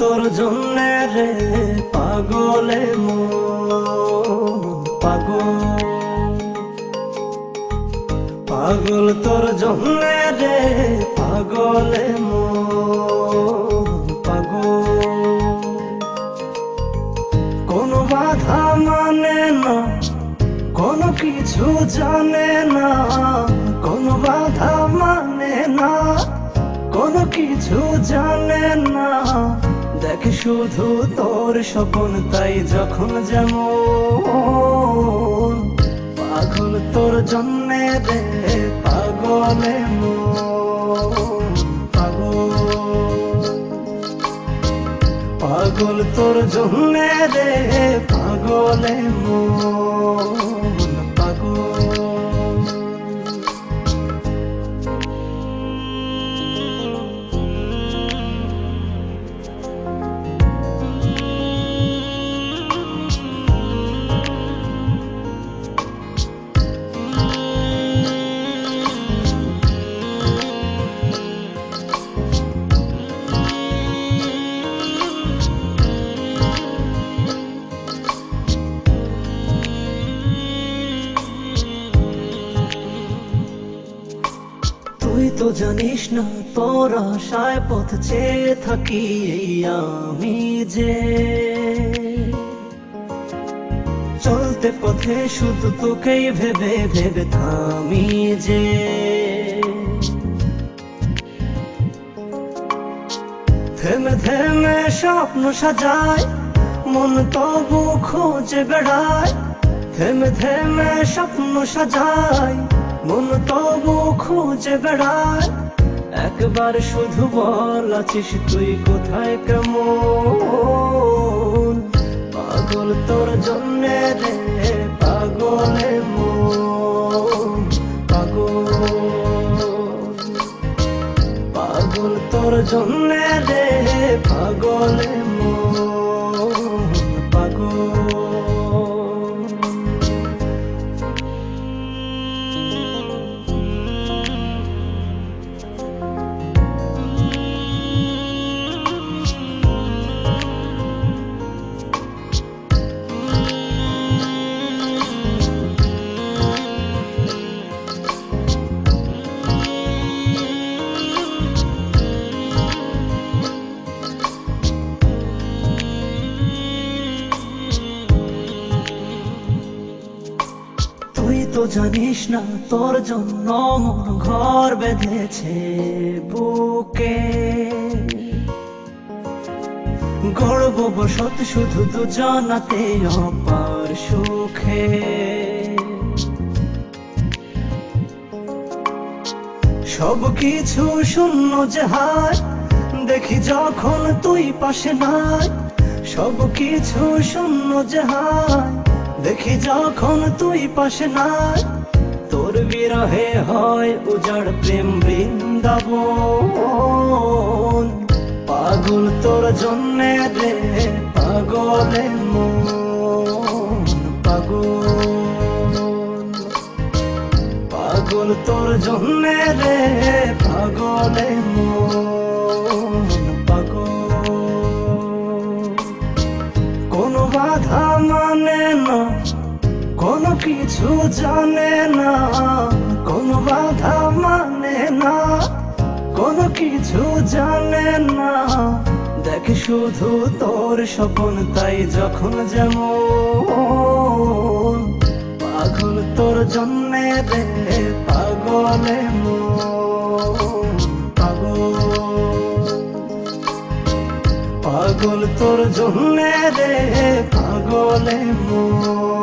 তোর জন্যে রে পাগলে মন পাগল, পাগল তোর জন্যে রে পাগলে মন পাগল। কোনো বাধা মানে না, কোনো কিছু জানে না, কোনো বাধা মানে না, কোনো কিছু জানে না। দেখ শুধু তোর স্বপ্ন তাই যখন যেমন, পাগল তোর জন্যে রে পাগলে মন পাগল, পাগল তোর জন্যে রে পাগলে মন পাগল। তুই তো জানিস না তোর আশায় পথ চেয়ে থাকি এই আমি যে, চলতে পথে শুধু তোকেই ভেবে ভেবে থামি যে। থেমে থেমে স্বপ্ন সাজায় মন তবু খোঁজে বেড়ায়, থেমে থেমে স্বপ্ন সাজায় মন তবু খুঁজে বেড়ায়। একবার শুধু বল আছিস তুই কোথায় কেমন, পাগল তোর জন্যে রে পাগলে মন পাগল, পাগল তোর জন্যে রে পাগলে মন পাগল। তুই তো জানিস না তোর জন্য মন ঘর বেঁধেছে বুকে, গর্ব বসত শুধু দুজনাতে অপার সুখে। সব কিছু শূন্য যে হায় দেখি যখন তুই পাশে নাই, সব কিছু শূন্য যে হায় দেখি যখন তুই পাশে নাই। তোর বিরহে হয় উজাড় প্রেম বৃন্দাবন, পাগল তোর জন্যে রে পাগলে মন পাগল, পাগল তোর জন্যে রে পাগলে মন পাগল। কোনো বাধা মানে না, কোনো কিছু জানে না, কোনো বাধা মানে না, কোনো কিছু জানে না। দেখ শুধু তোর স্বপ্ন তাই যখন যেমন, পাগল তোর জন্যে রে পাগলে মন পাগল, পাগল তোর জন্যে রে পাগলে মন।